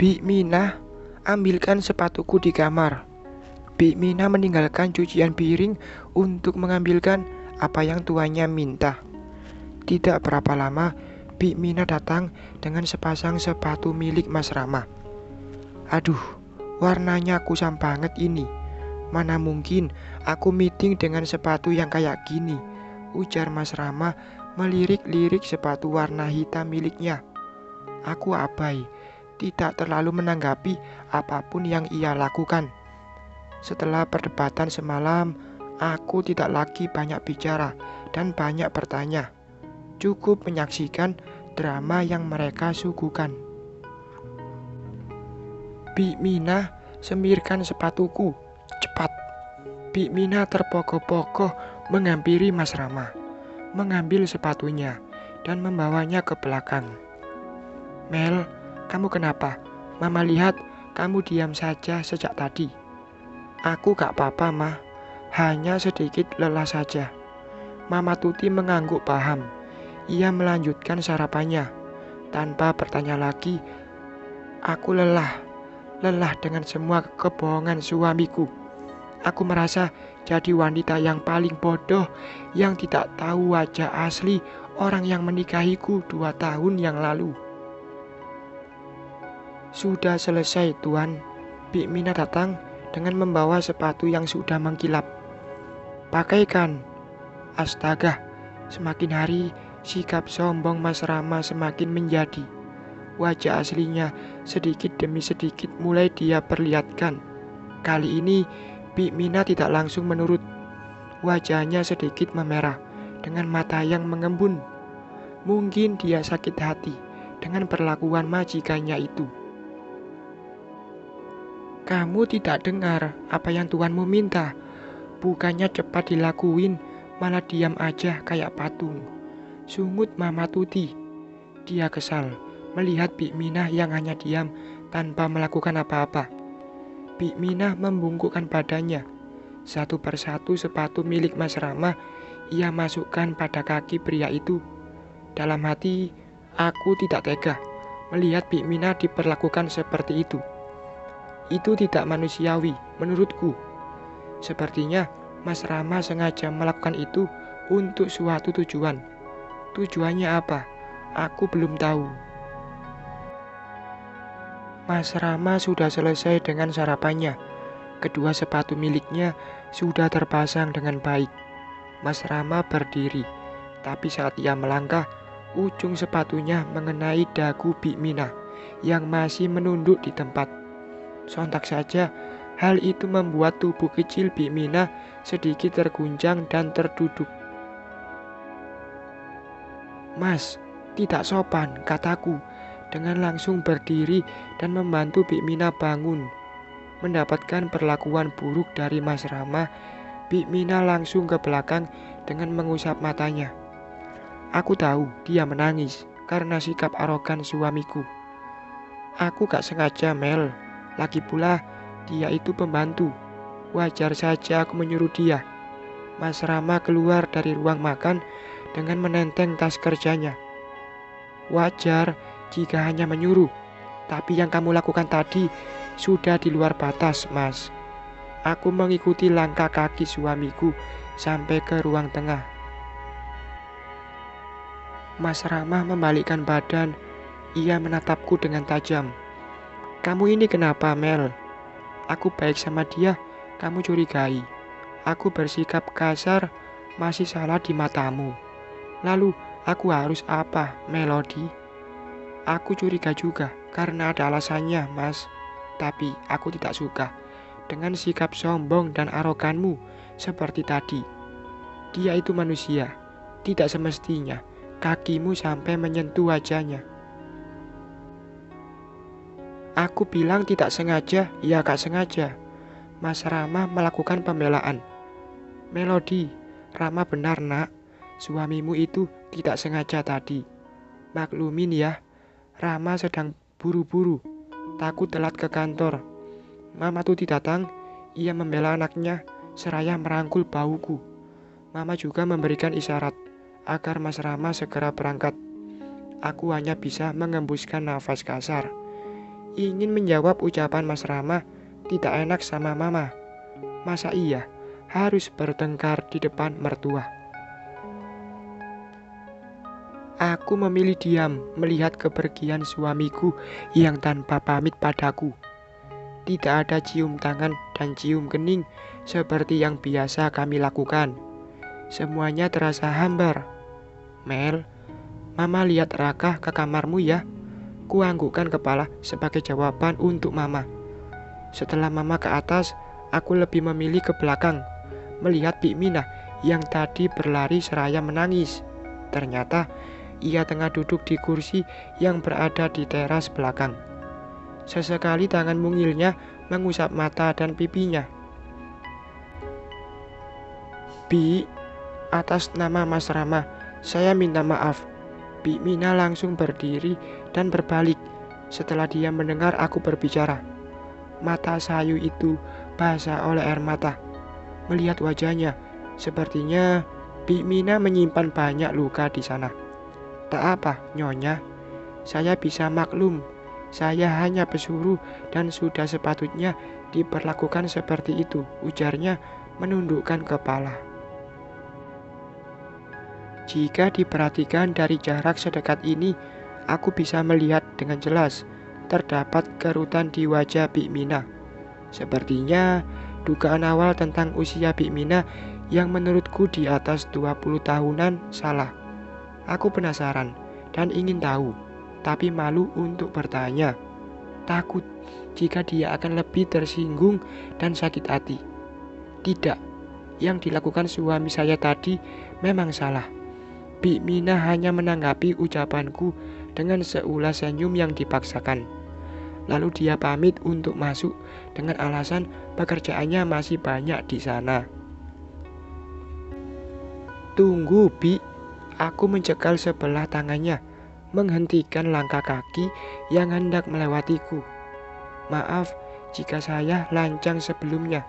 Bik Minah, ambilkan sepatuku di kamar. Bik Minah meninggalkan cucian piring untuk mengambilkan apa yang tuannya minta. Tidak berapa lama, Bik Minah datang dengan sepasang sepatu milik Mas Rama. Aduh, warnanya kusam banget ini. Mana mungkin aku meeting dengan sepatu yang kayak gini, ujar Mas Rama melirik-lirik sepatu warna hitam miliknya. Aku abai, tidak terlalu menanggapi apapun yang ia lakukan. Setelah perdebatan semalam, aku tidak lagi banyak bicara dan banyak bertanya. Cukup menyaksikan drama yang mereka suguhkan. Bik Minah, semirkan sepatuku, cepat. Bik Minah terpogoh-pogoh menghampiri Mas Rama, mengambil sepatunya dan membawanya ke belakang. Mel, kamu kenapa? Mama lihat kamu diam saja sejak tadi. Aku gak apa-apa, Ma. Hanya sedikit lelah saja. Mama Tuti mengangguk paham. Ia melanjutkan sarapannya. Tanpa bertanya lagi, aku lelah dengan semua kebohongan suamiku. Aku merasa jadi wanita yang paling bodoh yang tidak tahu wajah asli orang yang menikahiku 2 tahun yang lalu. Sudah selesai, Tuan. Bik Minah datang dengan membawa sepatu yang sudah mengkilap. Pakaikan. Astaga, semakin hari sikap sombong Mas Rama semakin menjadi. Wajah aslinya sedikit demi sedikit mulai dia perlihatkan. Kali ini Bik Minah tidak langsung menurut. Wajahnya sedikit memerah dengan mata yang mengembun. Mungkin dia sakit hati dengan perlakuan majikannya itu. Kamu tidak dengar apa yang tuanmu minta. Bukannya cepat dilakuin, malah diam aja kayak patung. Sungut Mama Tuti. Dia kesal melihat Bik Minah yang hanya diam tanpa melakukan apa-apa. Bik Minah membungkukkan badannya. Satu persatu sepatu milik Mas Rama ia masukkan pada kaki pria itu. Dalam hati, aku tidak tega melihat Bik Minah diperlakukan seperti itu. Itu tidak manusiawi menurutku. Sepertinya Mas Rama sengaja melakukan itu untuk suatu tujuan. Tujuannya apa? Aku belum tahu. Mas Rama sudah selesai dengan sarapannya. Kedua sepatu miliknya sudah terpasang dengan baik. Mas Rama berdiri, tapi saat ia melangkah, ujung sepatunya mengenai dagu Bik Minah yang masih menunduk di tempat. Sontak saja, hal itu membuat tubuh kecil Bik Minah sedikit terguncang dan terduduk. Mas, tidak sopan, kataku, dengan langsung berdiri dan membantu Bik Minah bangun. Mendapatkan perlakuan buruk dari Mas Rama, Bik Minah langsung ke belakang dengan mengusap matanya. Aku tahu dia menangis karena sikap arogan suamiku. Aku gak sengaja, Mel. Lagi pula, dia itu pembantu. Wajar saja aku menyuruh dia. Mas Rama keluar dari ruang makan dengan menenteng tas kerjanya. Wajar jika hanya menyuruh, tapi yang kamu lakukan tadi sudah di luar batas, Mas. Aku mengikuti langkah kaki suamiku sampai ke ruang tengah. Mas Rama membalikkan badan. Ia menatapku dengan tajam. Kamu ini kenapa, Mel? Aku baik sama dia, kamu curigai. Aku bersikap kasar, masih salah di matamu. Lalu, aku harus apa, Melody? Aku curiga juga, karena ada alasannya, Mas. Tapi, aku tidak suka dengan sikap sombong dan aroganmu seperti tadi. Dia itu manusia, tidak semestinya kakimu sampai menyentuh wajahnya. Aku bilang tidak sengaja, ya gak sengaja. Mas Rama melakukan pembelaan. Melody, Rama benar nak, suamimu itu tidak sengaja tadi. Maklumin ya, Rama sedang buru-buru, takut telat ke kantor. Mama Tuti datang, ia membela anaknya seraya merangkul bahuku. Mama juga memberikan isyarat agar Mas Rama segera berangkat. Aku hanya bisa mengembuskan nafas kasar. ingin menjawab ucapan Mas Rama tidak enak sama Mama. Masa iya harus bertengkar di depan mertua? Aku memilih diam melihat kepergian suamiku yang tanpa pamit padaku. Tidak ada cium tangan dan cium kening seperti yang biasa kami lakukan. Semuanya terasa hambar. Mel, Mama lihat Raka ke kamarmu ya. Kuanggukkan kepala sebagai jawaban untuk Mama. Setelah Mama ke atas, aku lebih memilih ke belakang, melihat Bik Minah yang tadi berlari seraya menangis. Ternyata ia tengah duduk di kursi yang berada di teras belakang. Sesekali tangan mungilnya mengusap mata dan pipinya. Bi, atas nama Mas Rama, saya minta maaf. Bik Minah langsung berdiri dan berbalik setelah dia mendengar aku berbicara. Mata sayu itu basah oleh air mata. Melihat wajahnya, sepertinya Bik Minah menyimpan banyak luka di sana. Tak apa, Nyonya. Saya bisa maklum. Saya hanya pesuruh dan sudah sepatutnya diperlakukan seperti itu, ujarnya menundukkan kepala. Jika diperhatikan dari jarak sedekat ini, aku bisa melihat dengan jelas terdapat kerutan di wajah Bik Minah. Sepertinya dugaan awal tentang usia Bik Minah yang menurutku di atas 20 tahunan salah. Aku penasaran dan ingin tahu, tapi malu untuk bertanya. Takut jika dia akan lebih tersinggung dan sakit hati. Tidak, yang dilakukan suami saya tadi memang salah. Bik Minah hanya menanggapi ucapanku dengan seulas senyum yang dipaksakan. Lalu dia pamit untuk masuk dengan alasan pekerjaannya masih banyak di sana. Tunggu, Bi. Aku mencekal sebelah tangannya, menghentikan langkah kaki yang hendak melewatiku. Maaf jika saya lancang sebelumnya,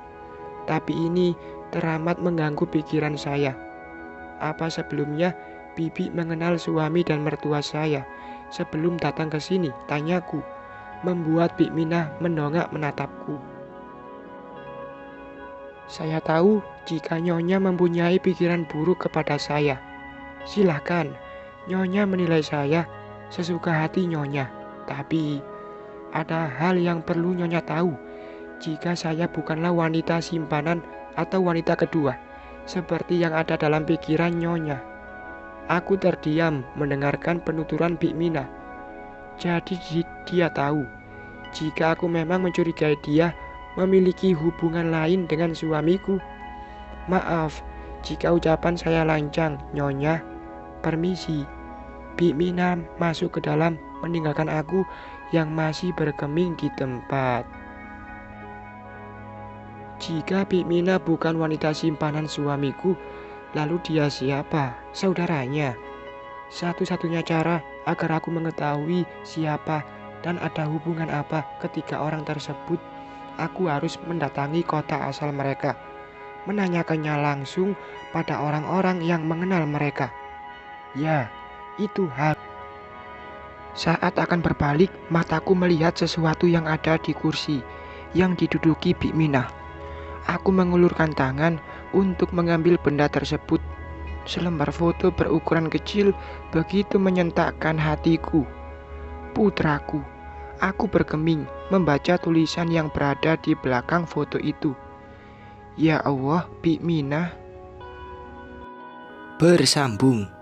tapi ini teramat mengganggu pikiran saya. Apa sebelumnya Bibi mengenal suami dan mertua saya sebelum datang ke sini? Tanyaku, membuat Bik Minah mendongak menatapku. Saya tahu jika Nyonya mempunyai pikiran buruk kepada saya. Silahkan, Nyonya menilai saya sesuka hati Nyonya. Tapi ada hal yang perlu Nyonya tahu. Jika saya bukanlah wanita simpanan atau wanita kedua, seperti yang ada dalam pikiran Nyonya. Aku terdiam mendengarkan penuturan Bik Minah. Jadi dia tahu jika aku memang mencurigai dia memiliki hubungan lain dengan suamiku. Maaf jika ucapan saya lancang, Nyonya. Permisi. Bik Minah masuk ke dalam meninggalkan aku yang masih bergeming di tempat. Jika Bik Minah bukan wanita simpanan suamiku, lalu dia siapa? Saudaranya. Satu-satunya cara agar aku mengetahui siapa dan ada hubungan apa ketika orang tersebut, aku harus mendatangi kota asal mereka, menanyakannya langsung pada orang-orang yang mengenal mereka. Ya, itu hal. Saat akan berbalik, mataku melihat sesuatu yang ada di kursi yang diduduki Bik Minah. Aku mengulurkan tangan untuk mengambil benda tersebut. Selembar foto berukuran kecil begitu menyentakkan hatiku. Putraku, aku bergeming membaca tulisan yang berada di belakang foto itu. Ya Allah, Bik Minah. Bersambung.